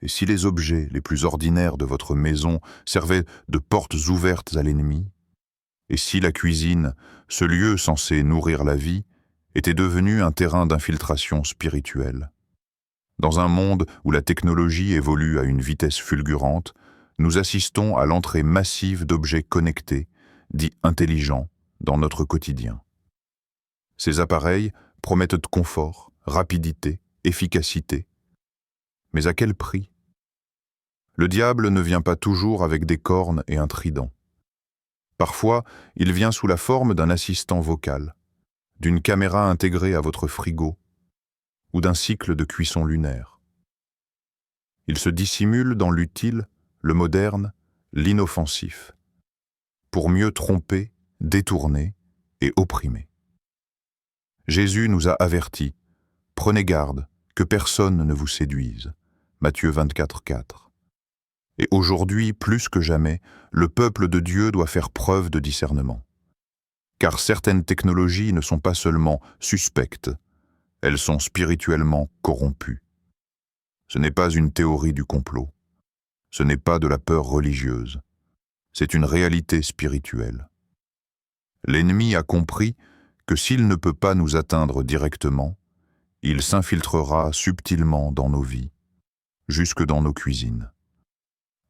Et si les objets les plus ordinaires de votre maison servaient de portes ouvertes à l'ennemi? Et si la cuisine, ce lieu censé nourrir la vie, était devenu un terrain d'infiltration spirituelle? Dans un monde où la technologie évolue à une vitesse fulgurante, nous assistons à l'entrée massive d'objets connectés, dits intelligents, dans notre quotidien. Ces appareils promettent de confort, rapidité, efficacité. Mais à quel prix? Le diable ne vient pas toujours avec des cornes et un trident. Parfois, il vient sous la forme d'un assistant vocal, d'une caméra intégrée à votre frigo ou d'un cycle de cuisson lunaire. Il se dissimule dans l'utile, le moderne, l'inoffensif, pour mieux tromper, détourner et opprimer. Jésus nous a avertis, « Prenez garde, que personne ne vous séduise » Matthieu 24, 4. Et aujourd'hui, plus que jamais, le peuple de Dieu doit faire preuve de discernement. Car certaines technologies ne sont pas seulement suspectes, elles sont spirituellement corrompues. Ce n'est pas une théorie du complot, ce n'est pas de la peur religieuse, c'est une réalité spirituelle. L'ennemi a compris que s'il ne peut pas nous atteindre directement, il s'infiltrera subtilement dans nos vies, jusque dans nos cuisines.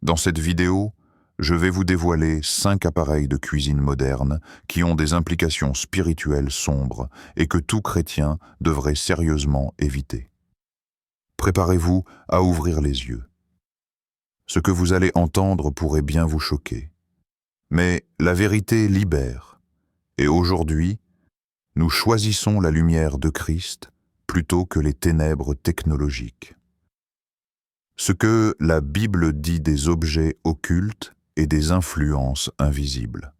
Dans cette vidéo, je vais vous dévoiler 5 appareils de cuisine moderne qui ont des implications spirituelles sombres et que tout chrétien devrait sérieusement éviter. Préparez-vous à ouvrir les yeux. Ce que vous allez entendre pourrait bien vous choquer. Mais la vérité libère. Et aujourd'hui, nous choisissons la lumière de Christ plutôt que les ténèbres technologiques. Ce que la Bible dit des objets occultes et des influences invisibles.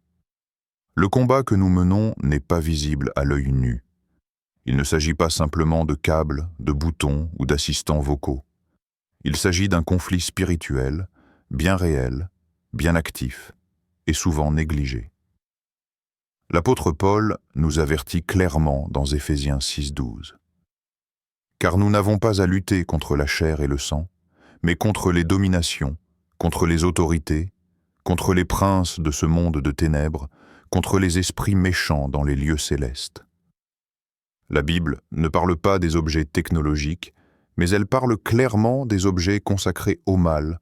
Le combat que nous menons n'est pas visible à l'œil nu. Il ne s'agit pas simplement de câbles, de boutons ou d'assistants vocaux. Il s'agit d'un conflit spirituel, bien réel, bien actif et souvent négligé. L'apôtre Paul nous avertit clairement dans Éphésiens 6,12. « Car nous n'avons pas à lutter contre la chair et le sang, mais contre les dominations, contre les autorités, contre les princes de ce monde de ténèbres, contre les esprits méchants dans les lieux célestes. » La Bible ne parle pas des objets technologiques, mais elle parle clairement des objets consacrés au mal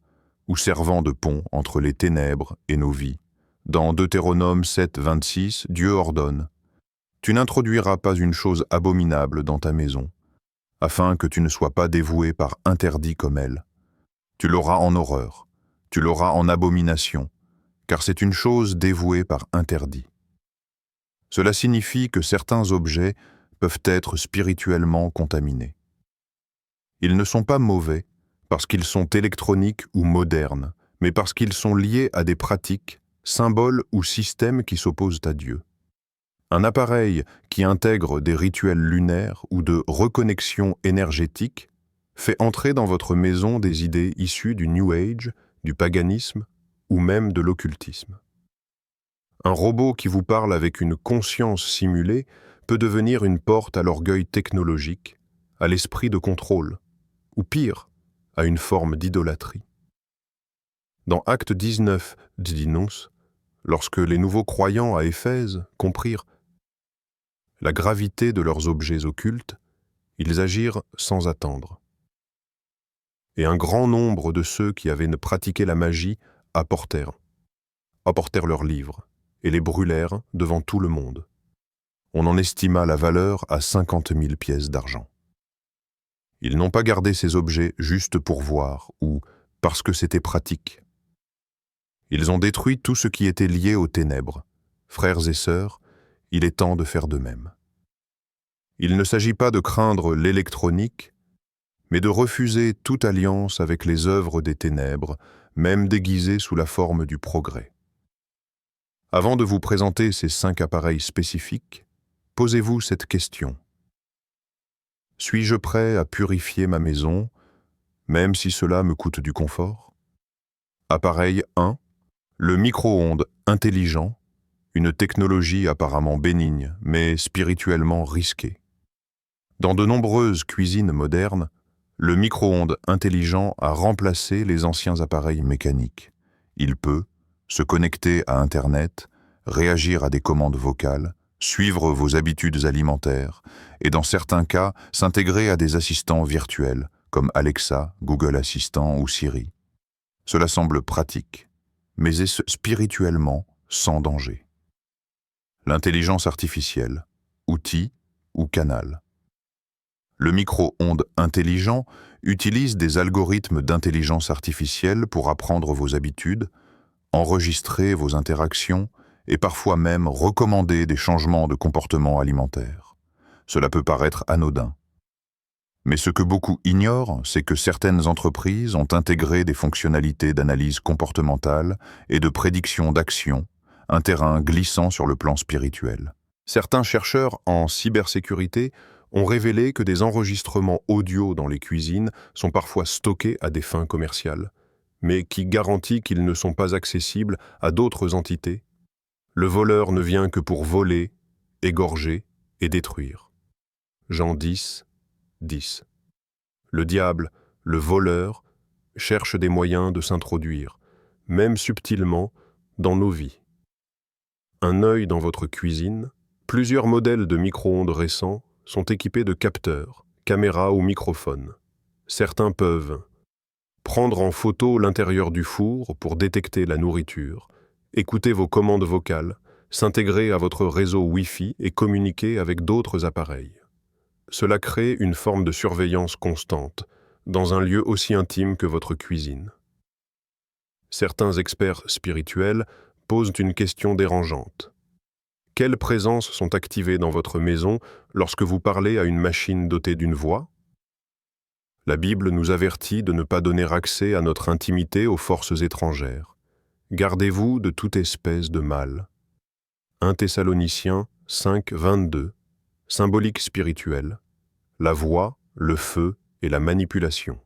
ou servant de pont entre les ténèbres et nos vies. Dans Deutéronome 7, 26, Dieu ordonne « Tu n'introduiras pas une chose abominable dans ta maison, afin que tu ne sois pas dévoué par interdit comme elle. Tu l'auras en horreur, tu l'auras en abomination, car c'est une chose dévouée par interdit. » Cela signifie que certains objets peuvent être spirituellement contaminés. Ils ne sont pas mauvais parce qu'ils sont électroniques ou modernes, mais parce qu'ils sont liés à des pratiques, symboles ou systèmes qui s'opposent à Dieu. Un appareil qui intègre des rituels lunaires ou de reconnexion énergétique fait entrer dans votre maison des idées issues du New Age, du paganisme ou même de l'occultisme. Un robot qui vous parle avec une conscience simulée peut devenir une porte à l'orgueil technologique, à l'esprit de contrôle, ou pire, à une forme d'idolâtrie. Dans Acte 19 d'Idinus, lorsque les nouveaux croyants à Éphèse comprirent la gravité de leurs objets occultes, ils agirent sans attendre. Et un grand nombre de ceux qui avaient pratiqué la magie apportèrent leurs livres et les brûlèrent devant tout le monde. On en estima la valeur à 50 000 pièces d'argent. Ils n'ont pas gardé ces objets juste pour voir ou parce que c'était pratique. Ils ont détruit tout ce qui était lié aux ténèbres. Frères et sœurs, il est temps de faire de même. Il ne s'agit pas de craindre l'électronique, mais de refuser toute alliance avec les œuvres des ténèbres, même déguisées sous la forme du progrès. Avant de vous présenter ces 5 appareils spécifiques, posez-vous cette question. Suis-je prêt à purifier ma maison, même si cela me coûte du confort? Appareil 1. Le micro-ondes intelligent, une technologie apparemment bénigne, mais spirituellement risquée. Dans de nombreuses cuisines modernes, Le micro-ondes intelligent a remplacé les anciens appareils mécaniques. Il peut se connecter à Internet, réagir à des commandes vocales, suivre vos habitudes alimentaires et dans certains cas s'intégrer à des assistants virtuels comme Alexa, Google Assistant ou Siri. Cela semble pratique, mais est-ce spirituellement sans danger? L'intelligence artificielle, outil ou canal. Le micro-ondes intelligent utilise des algorithmes d'intelligence artificielle pour apprendre vos habitudes, enregistrer vos interactions et parfois même recommander des changements de comportement alimentaire. Cela peut paraître anodin. Mais ce que beaucoup ignorent, c'est que certaines entreprises ont intégré des fonctionnalités d'analyse comportementale et de prédiction d'action, un terrain glissant sur le plan spirituel. Certains chercheurs en cybersécurité ont révélé que des enregistrements audio dans les cuisines sont parfois stockés à des fins commerciales, mais qui garantit qu'ils ne sont pas accessibles à d'autres entités. Le voleur ne vient que pour voler, égorger et détruire. Jean 10, 10. Le diable, le voleur, cherche des moyens de s'introduire, même subtilement, dans nos vies. Un œil dans votre cuisine, plusieurs modèles de micro-ondes récents sont équipés de capteurs, caméras ou microphones. Certains peuvent prendre en photo l'intérieur du four pour détecter la nourriture, écouter vos commandes vocales, s'intégrer à votre réseau Wi-Fi et communiquer avec d'autres appareils. Cela crée une forme de surveillance constante, dans un lieu aussi intime que votre cuisine. Certains experts spirituels posent une question dérangeante. Quelles présences sont activées dans votre maison lorsque vous parlez à une machine dotée d'une voix? La Bible nous avertit de ne pas donner accès à notre intimité aux forces étrangères. Gardez-vous de toute espèce de mal. 1 Thessaloniciens 5, 22. Symbolique spirituelle. La voix, le feu et la manipulation.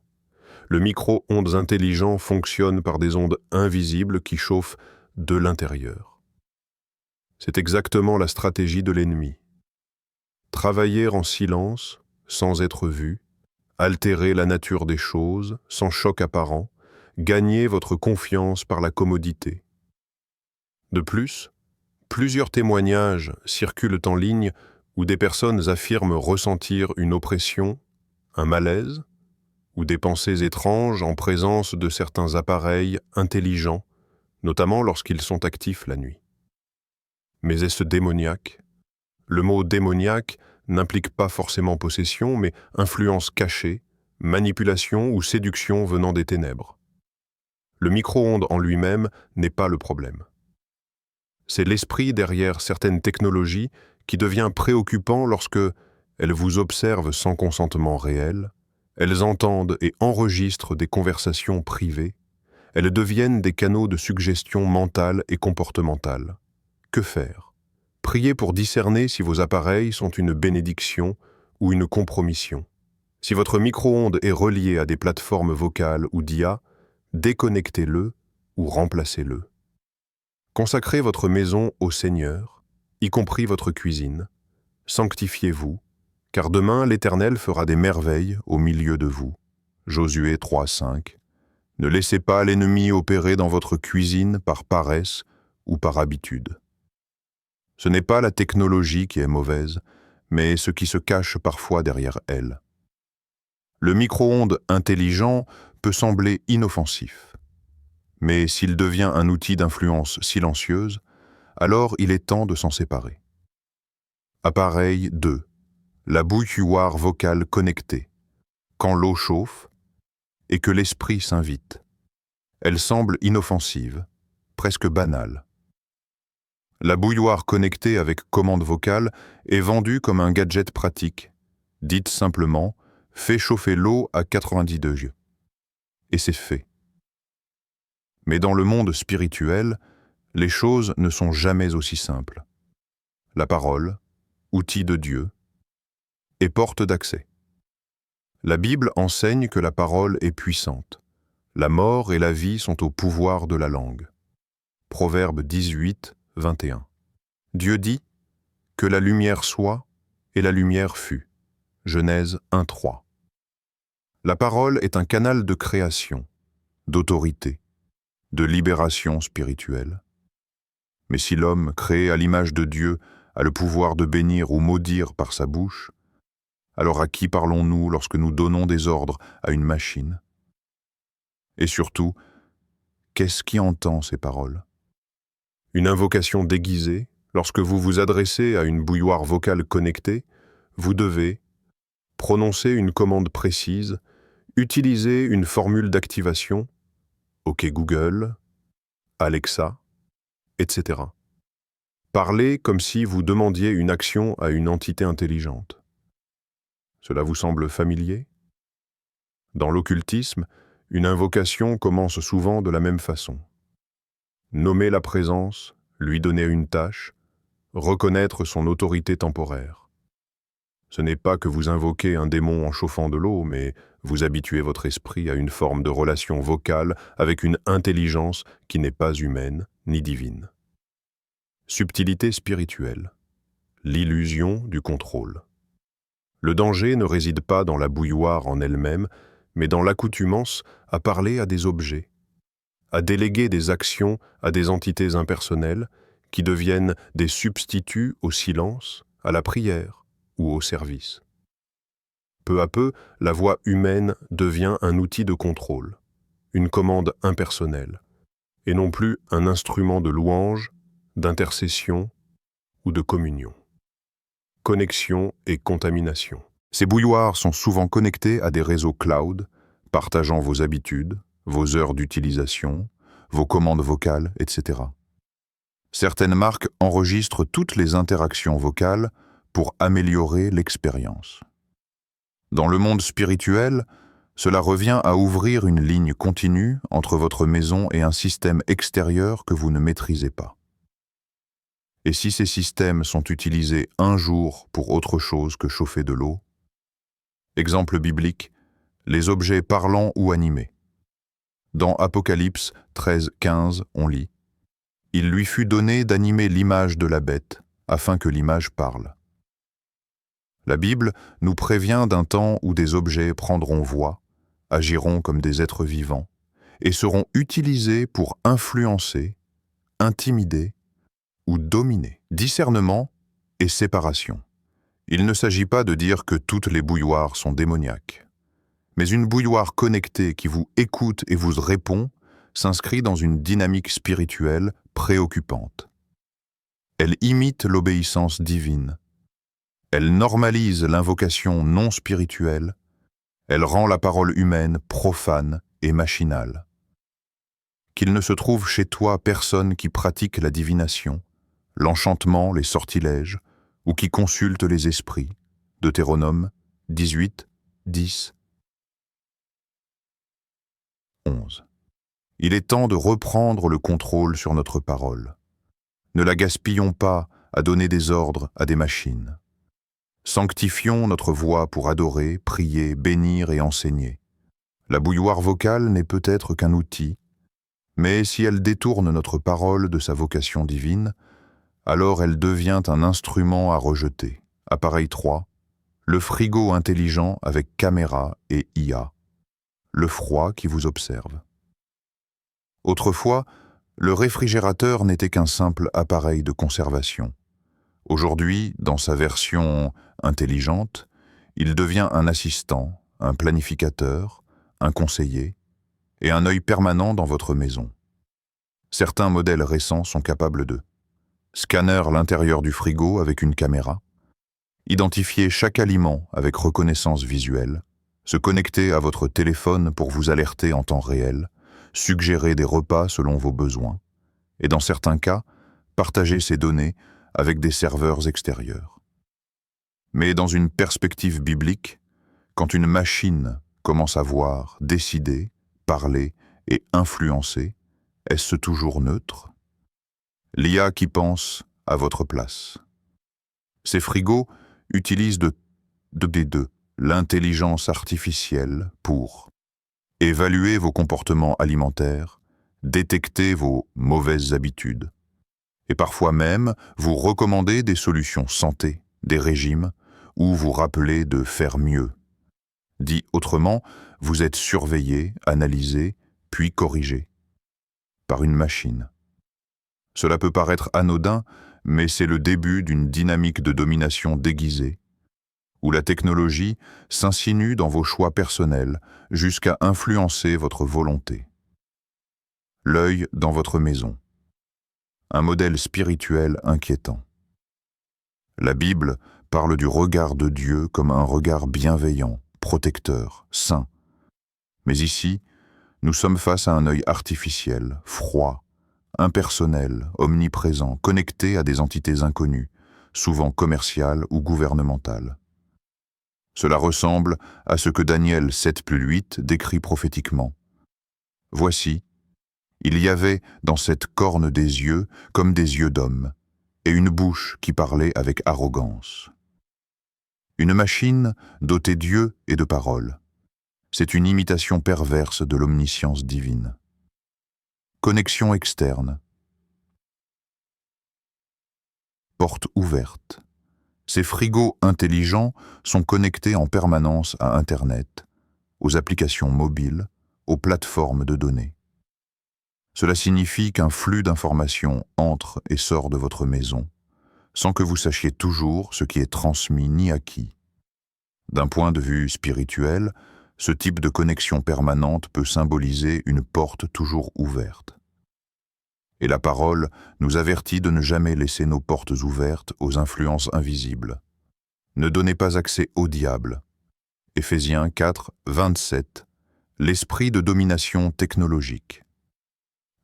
Le micro-ondes intelligent fonctionne par des ondes invisibles qui chauffent de l'intérieur. C'est exactement la stratégie de l'ennemi. Travailler en silence, sans être vu, altérer la nature des choses, sans choc apparent, gagner votre confiance par la commodité. De plus, plusieurs témoignages circulent en ligne où des personnes affirment ressentir une oppression, un malaise, ou des pensées étranges en présence de certains appareils intelligents, notamment lorsqu'ils sont actifs la nuit. Mais est-ce démoniaque? Le mot démoniaque n'implique pas forcément possession, mais influence cachée, manipulation ou séduction venant des ténèbres. Le micro-ondes en lui-même n'est pas le problème. C'est l'esprit derrière certaines technologies qui devient préoccupant lorsque elles vous observent sans consentement réel, elles entendent et enregistrent des conversations privées, elles deviennent des canaux de suggestion mentale et comportementale. Que faire? Priez pour discerner si vos appareils sont une bénédiction ou une compromission. Si votre micro-ondes est relié à des plateformes vocales ou d'IA, déconnectez-le ou remplacez-le. Consacrez votre maison au Seigneur, y compris votre cuisine. Sanctifiez-vous, car demain l'Éternel fera des merveilles au milieu de vous. Josué 3, 5. Ne laissez pas l'ennemi opérer dans votre cuisine par paresse ou par habitude. Ce n'est pas la technologie qui est mauvaise, mais ce qui se cache parfois derrière elle. Le micro-ondes intelligent peut sembler inoffensif. Mais s'il devient un outil d'influence silencieuse, alors il est temps de s'en séparer. Appareil 2. La bouilloire vocale connectée. Quand l'eau chauffe et que l'esprit s'invite. Elle semble inoffensive, presque banale. La bouilloire connectée avec commande vocale est vendue comme un gadget pratique. Dite simplement, fait chauffer l'eau à 90 degrés. Et c'est fait. Mais dans le monde spirituel, les choses ne sont jamais aussi simples. La parole, outil de Dieu, est porte d'accès. La Bible enseigne que la parole est puissante. La mort et la vie sont au pouvoir de la langue. Proverbe 18, 21. Dieu dit « Que la lumière soit, et la lumière fut » Genèse 1, 3. La parole est un canal de création, d'autorité, de libération spirituelle. Mais si l'homme, créé à l'image de Dieu, a le pouvoir de bénir ou maudire par sa bouche, alors à qui parlons-nous lorsque nous donnons des ordres à une machine? Et surtout, qu'est-ce qui entend ces paroles? Une invocation déguisée, lorsque vous vous adressez à une bouilloire vocale connectée, vous devez prononcer une commande précise, utiliser une formule d'activation, OK Google, Alexa, etc. Parlez comme si vous demandiez une action à une entité intelligente. Cela vous semble familier? Dans l'occultisme, une invocation commence souvent de la même façon. Nommer la présence, lui donner une tâche, reconnaître son autorité temporaire. Ce n'est pas que vous invoquez un démon en chauffant de l'eau, mais vous habituez votre esprit à une forme de relation vocale avec une intelligence qui n'est pas humaine ni divine. Subtilité spirituelle. L'illusion du contrôle. Le danger ne réside pas dans la bouilloire en elle-même, mais dans l'accoutumance à parler à des objets, à déléguer des actions à des entités impersonnelles qui deviennent des substituts au silence, à la prière ou au service. Peu à peu, la voix humaine devient un outil de contrôle, une commande impersonnelle, et non plus un instrument de louange, d'intercession ou de communion. Connexion et contamination. Ces bouilloires sont souvent connectés à des réseaux cloud, partageant vos habitudes, vos heures d'utilisation, vos commandes vocales, etc. Certaines marques enregistrent toutes les interactions vocales pour améliorer l'expérience. Dans le monde spirituel, cela revient à ouvrir une ligne continue entre votre maison et un système extérieur que vous ne maîtrisez pas. Et si ces systèmes sont utilisés un jour pour autre chose que chauffer de l'eau? Exemple biblique, les objets parlants ou animés. Dans Apocalypse 13:15, on lit « Il lui fut donné d'animer l'image de la bête, afin que l'image parle. » La Bible nous prévient d'un temps où des objets prendront voix, agiront comme des êtres vivants, et seront utilisés pour influencer, intimider ou dominer. Discernement et séparation. Il ne s'agit pas de dire que toutes les bouilloires sont démoniaques. Mais une bouilloire connectée qui vous écoute et vous répond s'inscrit dans une dynamique spirituelle préoccupante. Elle imite l'obéissance divine. Elle normalise l'invocation non spirituelle. Elle rend la parole humaine profane et machinale. Qu'il ne se trouve chez toi personne qui pratique la divination, l'enchantement, les sortilèges, ou qui consulte les esprits. Deutéronome 18, 10, 11. Il est temps de reprendre le contrôle sur notre parole. Ne la gaspillons pas à donner des ordres à des machines. Sanctifions notre voix pour adorer, prier, bénir et enseigner. La bouilloire vocale n'est peut-être qu'un outil, mais si elle détourne notre parole de sa vocation divine, alors elle devient un instrument à rejeter. Appareil 3, le frigo intelligent avec caméra et IA, le froid qui vous observe. Autrefois, le réfrigérateur n'était qu'un simple appareil de conservation. Aujourd'hui, dans sa version intelligente, il devient un assistant, un planificateur, un conseiller et un œil permanent dans votre maison. Certains modèles récents sont capables de scanner l'intérieur du frigo avec une caméra, identifier chaque aliment avec reconnaissance visuelle, se connecter à votre téléphone pour vous alerter en temps réel, suggérer des repas selon vos besoins, et dans certains cas, partager ces données avec des serveurs extérieurs. Mais dans une perspective biblique, quand une machine commence à voir, décider, parler et influencer, est-ce toujours neutre? L'IA qui pense à votre place. Ces frigos utilisent de l'intelligence artificielle pour évaluer vos comportements alimentaires, détecter vos mauvaises habitudes, et parfois même vous recommander des solutions santé, des régimes, ou vous rappeler de faire mieux. Dit autrement, vous êtes surveillé, analysé, puis corrigé par une machine. Cela peut paraître anodin, mais c'est le début d'une dynamique de domination déguisée, où la technologie s'insinue dans vos choix personnels jusqu'à influencer votre volonté. L'œil dans votre maison. Un modèle spirituel inquiétant. La Bible parle du regard de Dieu comme un regard bienveillant, protecteur, saint. Mais ici, nous sommes face à un œil artificiel, froid, impersonnel, omniprésent, connecté à des entités inconnues, souvent commerciales ou gouvernementales. Cela ressemble à ce que Daniel 7+8 décrit prophétiquement. Voici, il y avait dans cette corne des yeux comme des yeux d'homme, et une bouche qui parlait avec arrogance. Une machine dotée d'yeux et de paroles. C'est une imitation perverse de l'omniscience divine. Connexion externe. Porte ouverte. Ces frigos intelligents sont connectés en permanence à Internet, aux applications mobiles, aux plateformes de données. Cela signifie qu'un flux d'informations entre et sort de votre maison, sans que vous sachiez toujours ce qui est transmis ni à qui. D'un point de vue spirituel, ce type de connexion permanente peut symboliser une porte toujours ouverte. Et la parole nous avertit de ne jamais laisser nos portes ouvertes aux influences invisibles. Ne donnez pas accès au diable. Éphésiens 4, 27. L'esprit de domination technologique.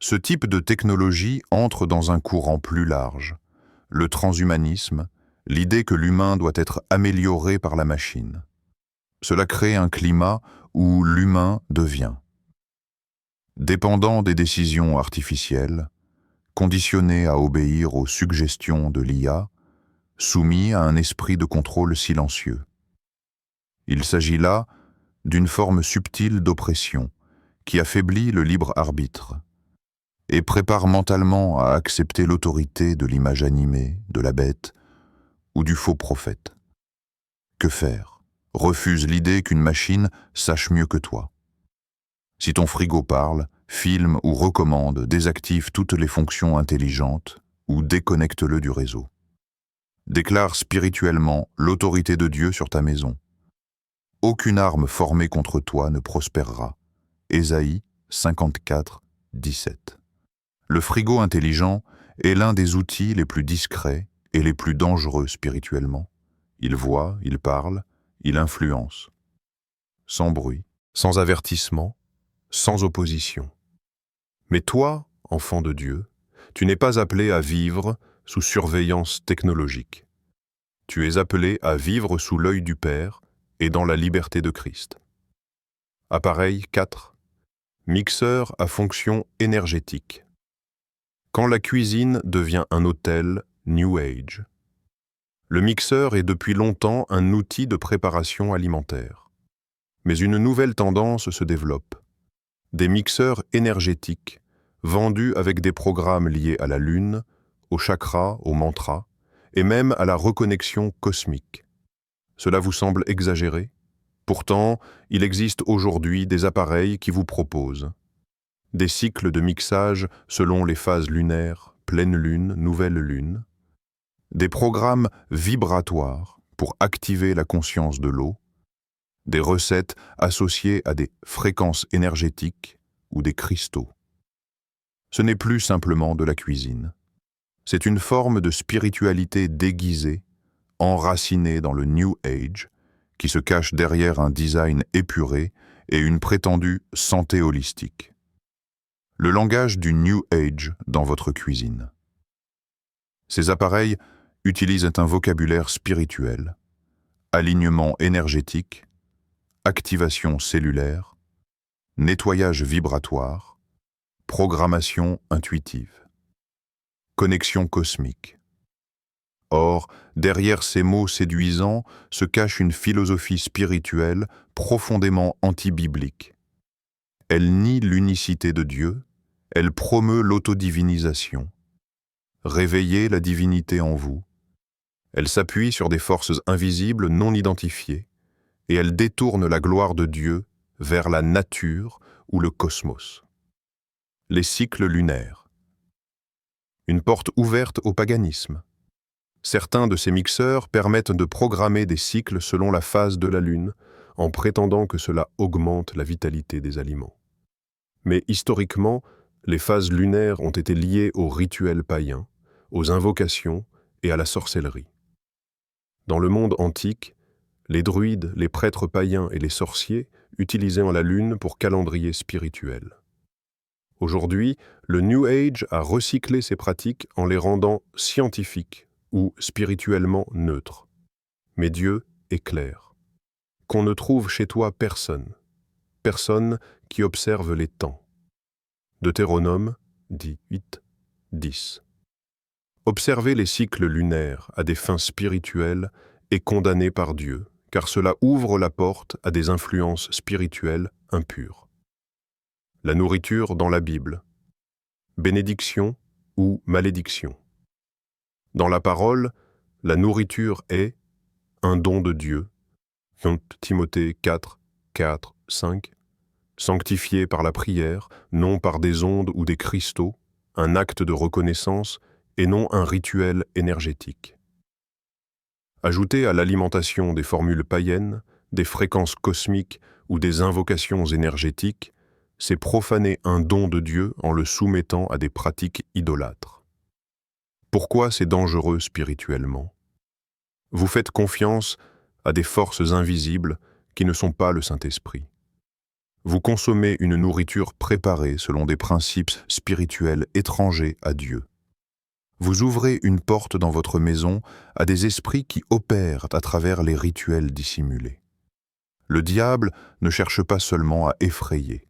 Ce type de technologie entre dans un courant plus large, le transhumanisme, l'idée que l'humain doit être amélioré par la machine. Cela crée un climat où l'humain devient dépendant des décisions artificielles, conditionné à obéir aux suggestions de l'IA, soumis à un esprit de contrôle silencieux. Il s'agit là d'une forme subtile d'oppression qui affaiblit le libre arbitre et prépare mentalement à accepter l'autorité de l'image animée, de la bête ou du faux prophète. Que faire? Refuse l'idée qu'une machine sache mieux que toi. Si ton frigo parle, filme ou recommande, désactive toutes les fonctions intelligentes ou déconnecte-le du réseau. Déclare spirituellement l'autorité de Dieu sur ta maison. Aucune arme formée contre toi ne prospérera. Ésaïe 54, 17. Le frigo intelligent est l'un des outils les plus discrets et les plus dangereux spirituellement. Il voit, il parle, il influence. Sans bruit, sans avertissement, sans opposition. Mais toi, enfant de Dieu, tu n'es pas appelé à vivre sous surveillance technologique. Tu es appelé à vivre sous l'œil du Père et dans la liberté de Christ. Appareil 4. Mixeur à fonction énergétique. Quand la cuisine devient un hôtel New Age. Le mixeur est depuis longtemps un outil de préparation alimentaire. Mais une nouvelle tendance se développe. Des mixeurs énergétiques, vendus avec des programmes liés à la lune, aux chakras, aux mantras, et même à la reconnexion cosmique. Cela vous semble exagéré? Pourtant, il existe aujourd'hui des appareils qui vous proposent des cycles de mixage selon les phases lunaires, pleine lune, nouvelle lune, des programmes vibratoires pour activer la conscience de l'eau, des recettes associées à des fréquences énergétiques ou des cristaux. Ce n'est plus simplement de la cuisine. C'est une forme de spiritualité déguisée, enracinée dans le New Age, qui se cache derrière un design épuré et une prétendue santé holistique. Le langage du New Age dans votre cuisine. Ces appareils utilisent un vocabulaire spirituel, alignement énergétique, activation cellulaire, nettoyage vibratoire, programmation intuitive, connexion cosmique. Or, derrière ces mots séduisants se cache une philosophie spirituelle profondément anti-biblique. Elle nie l'unicité de Dieu, elle promeut l'autodivinisation. Réveillez la divinité en vous. Elle s'appuie sur des forces invisibles non identifiées et elles détournent la gloire de Dieu vers la nature ou le cosmos. Les cycles lunaires. Une porte ouverte au paganisme. Certains de ces mixeurs permettent de programmer des cycles selon la phase de la Lune, en prétendant que cela augmente la vitalité des aliments. Mais historiquement, les phases lunaires ont été liées aux rituels païens, aux invocations et à la sorcellerie. Dans le monde antique, les druides, les prêtres païens et les sorciers utilisaient la Lune pour calendrier spirituel. Aujourd'hui, le New Age a recyclé ces pratiques en les rendant scientifiques ou spirituellement neutres. Mais Dieu est clair. Qu'on ne trouve chez toi personne qui observe les temps. Deutéronome 18:10. Observer les cycles lunaires à des fins spirituelles est condamné par Dieu, car cela ouvre la porte à des influences spirituelles impures. La nourriture dans la Bible. Bénédiction ou malédiction. Dans la parole, la nourriture est un don de Dieu. Timothée 4, 5. Sanctifié par la prière, non par des ondes ou des cristaux, un acte de reconnaissance et non un rituel énergétique. Ajouter à l'alimentation des formules païennes, des fréquences cosmiques ou des invocations énergétiques, c'est profaner un don de Dieu en le soumettant à des pratiques idolâtres. Pourquoi c'est dangereux spirituellement? Vous faites confiance à des forces invisibles qui ne sont pas le Saint-Esprit. Vous consommez une nourriture préparée selon des principes spirituels étrangers à Dieu. Vous ouvrez une porte dans votre maison à des esprits qui opèrent à travers les rituels dissimulés. Le diable ne cherche pas seulement à effrayer.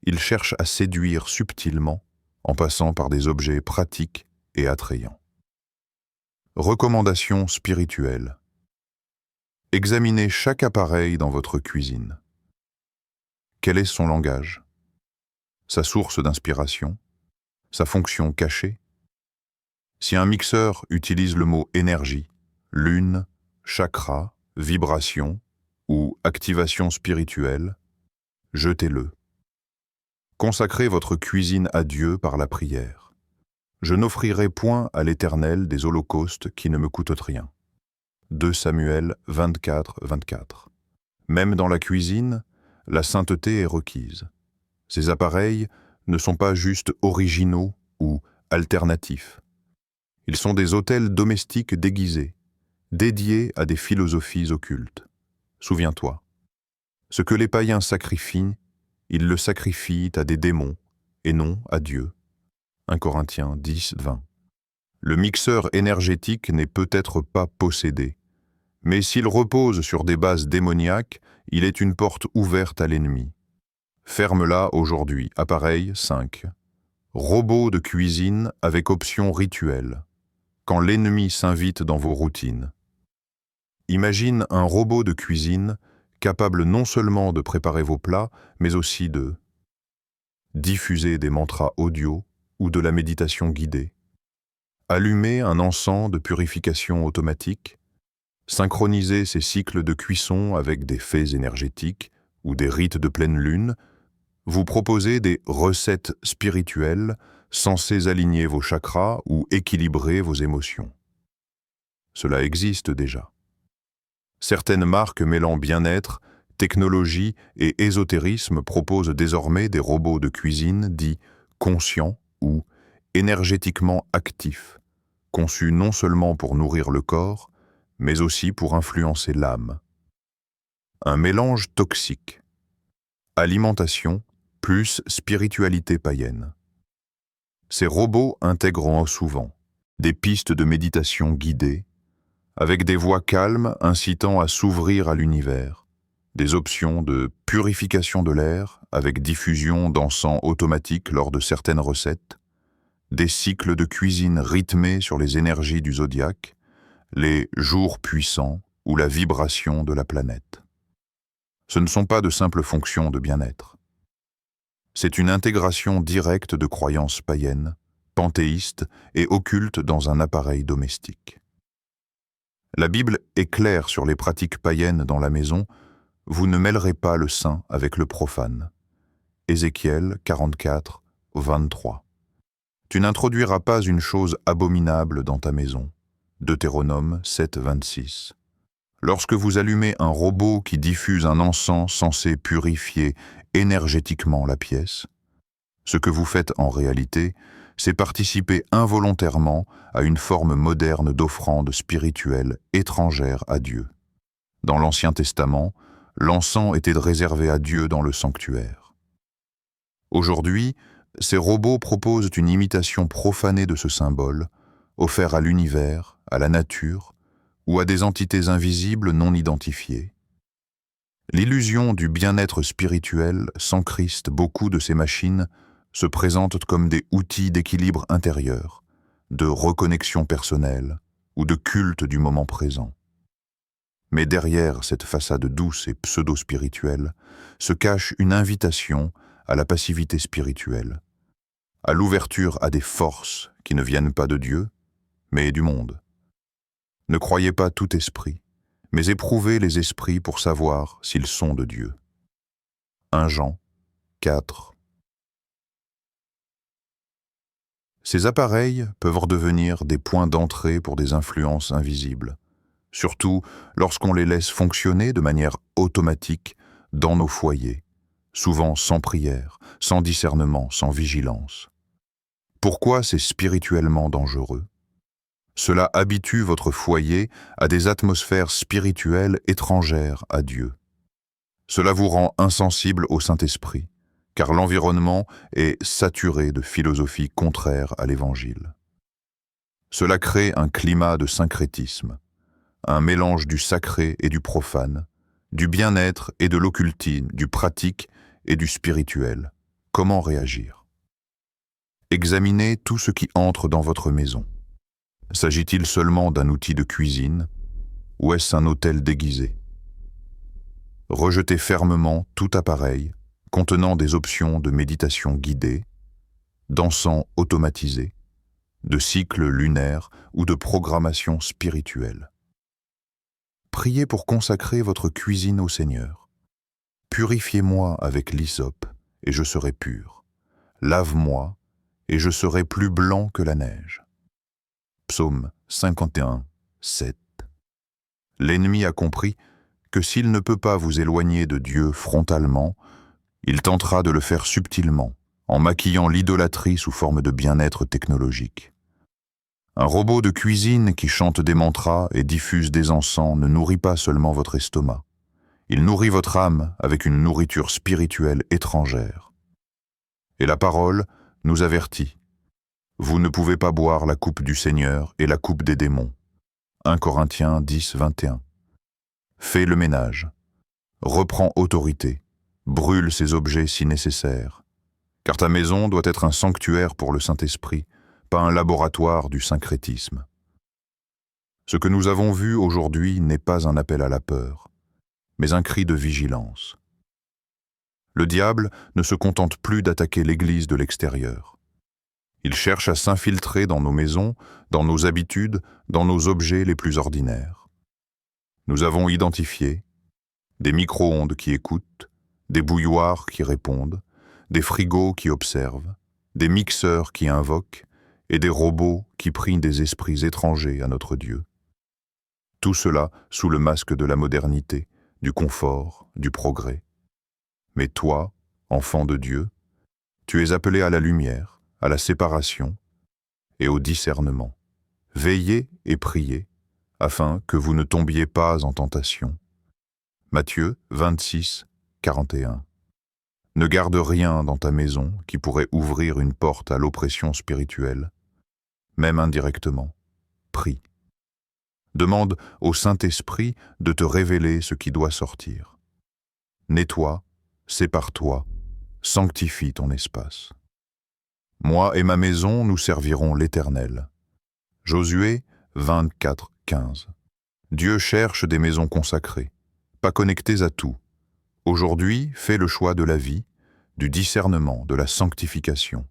Il cherche à séduire subtilement en passant par des objets pratiques et attrayants. Recommandations spirituelles. Examinez chaque appareil dans votre cuisine. Quel est son langage? Sa source d'inspiration? Sa fonction cachée? Si un mixeur utilise le mot énergie, lune, chakra, vibration ou activation spirituelle, jetez-le. Consacrez votre cuisine à Dieu par la prière. Je n'offrirai point à l'Éternel des holocaustes qui ne me coûtent rien. 2 Samuel 24, 24. Même dans la cuisine, la sainteté est requise. Ces appareils ne sont pas juste originaux ou alternatifs. Ils sont des autels domestiques déguisés, dédiés à des philosophies occultes. Souviens-toi, ce que les païens sacrifient, ils le sacrifient à des démons et non à Dieu. 1 Corinthiens 10, 20. Le mixeur énergétique n'est peut-être pas possédé, mais s'il repose sur des bases démoniaques, il est une porte ouverte à l'ennemi. Ferme-la aujourd'hui. Appareil 5. Robot de cuisine avec option rituelle. Quand l'ennemi s'invite dans vos routines. Imagine un robot de cuisine capable non seulement de préparer vos plats, mais aussi de diffuser des mantras audio ou de la méditation guidée, allumer un encens de purification automatique, synchroniser ses cycles de cuisson avec des faits énergétiques ou des rites de pleine lune, vous proposez des recettes spirituelles censées aligner vos chakras ou équilibrer vos émotions. Cela existe déjà. Certaines marques mêlant bien-être, technologie et ésotérisme proposent désormais des robots de cuisine dits conscients ou énergétiquement actifs, conçus non seulement pour nourrir le corps, mais aussi pour influencer l'âme. Un mélange toxique. Alimentation plus spiritualité païenne. Ces robots intègrent souvent des pistes de méditation guidée, avec des voix calmes incitant à s'ouvrir à l'univers, des options de purification de l'air avec diffusion d'encens automatique lors de certaines recettes, des cycles de cuisine rythmés sur les énergies du zodiaque, les jours puissants ou la vibration de la planète. Ce ne sont pas de simples fonctions de bien-être. C'est une intégration directe de croyances païennes, panthéistes et occultes dans un appareil domestique. La Bible est claire sur les pratiques païennes dans la maison, Vous ne mêlerez pas le saint avec le profane. Ézéchiel 44, 23. Tu n'introduiras pas une chose abominable dans ta maison. Deutéronome 7, 26. Lorsque vous allumez un robot qui diffuse un encens censé purifier énergétiquement la pièce, ce que vous faites en réalité, c'est participer involontairement à une forme moderne d'offrande spirituelle étrangère à Dieu. Dans l'Ancien Testament, l'encens était réservé à Dieu dans le sanctuaire. Aujourd'hui, ces robots proposent une imitation profanée de ce symbole, offert à l'univers, à la nature, ou à des entités invisibles non identifiées. L'illusion du bien-être spirituel s'encriste beaucoup de ces machines se présentent comme des outils d'équilibre intérieur, de reconnexion personnelle ou de culte du moment présent. Mais derrière cette façade douce et pseudo-spirituelle se cache une invitation à la passivité spirituelle, à l'ouverture à des forces qui ne viennent pas de Dieu, mais du monde. Ne croyez pas tout esprit, mais éprouvez les esprits pour savoir s'ils sont de Dieu. 1 Jean 4. Ces appareils peuvent redevenir des points d'entrée pour des influences invisibles, surtout lorsqu'on les laisse fonctionner de manière automatique dans nos foyers, souvent sans prière, sans discernement, sans vigilance. Pourquoi c'est spirituellement dangereux ? Cela habitue votre foyer à des atmosphères spirituelles étrangères à Dieu. Cela vous rend insensible au Saint-Esprit, car l'environnement est saturé de philosophies contraires à l'Évangile. Cela crée un climat de syncrétisme, un mélange du sacré et du profane, du bien-être et de l'occultisme, du pratique et du spirituel. Comment réagir ? Examinez tout ce qui entre dans votre maison. S'agit-il seulement d'un outil de cuisine ou est-ce un autel déguisé ? Rejetez fermement tout appareil contenant des options de méditation guidée, d'encens automatisé, de cycles lunaires ou de programmation spirituelle. Priez pour consacrer votre cuisine au Seigneur. Purifiez-moi avec l'hysope et je serai pur. Lave-moi et je serai plus blanc que la neige. Psaume 51, 7. L'ennemi a compris que s'il ne peut pas vous éloigner de Dieu frontalement, il tentera de le faire subtilement, en maquillant l'idolâtrie sous forme de bien-être technologique. Un robot de cuisine qui chante des mantras et diffuse des encens ne nourrit pas seulement votre estomac. Il nourrit votre âme avec une nourriture spirituelle étrangère. Et la parole nous avertit. Vous ne pouvez pas boire la coupe du Seigneur et la coupe des démons. 1 Corinthiens 10, 21. Fais le ménage. Reprends autorité. Brûle ces objets si nécessaire. Car ta maison doit être un sanctuaire pour le Saint-Esprit, pas un laboratoire du syncrétisme. Ce que nous avons vu aujourd'hui n'est pas un appel à la peur, mais un cri de vigilance. Le diable ne se contente plus d'attaquer l'Église de l'extérieur. Il cherche à s'infiltrer dans nos maisons, dans nos habitudes, dans nos objets les plus ordinaires. Nous avons identifié des micro-ondes qui écoutent, des bouilloires qui répondent, des frigos qui observent, des mixeurs qui invoquent et des robots qui prient des esprits étrangers à notre Dieu. Tout cela sous le masque de la modernité, du confort, du progrès. Mais toi, enfant de Dieu, tu es appelé à la lumière, à la séparation et au discernement. Veillez et priez, afin que vous ne tombiez pas en tentation. Matthieu 26, 41. Ne garde rien dans ta maison qui pourrait ouvrir une porte à l'oppression spirituelle, même indirectement. Prie. Demande au Saint-Esprit de te révéler ce qui doit sortir. Nettoie, sépare-toi, sanctifie ton espace. Moi et ma maison, nous servirons l'Éternel. Josué 24, 15. Dieu cherche des maisons consacrées, pas connectées à tout. Aujourd'hui, fais le choix de la vie, du discernement, de la sanctification.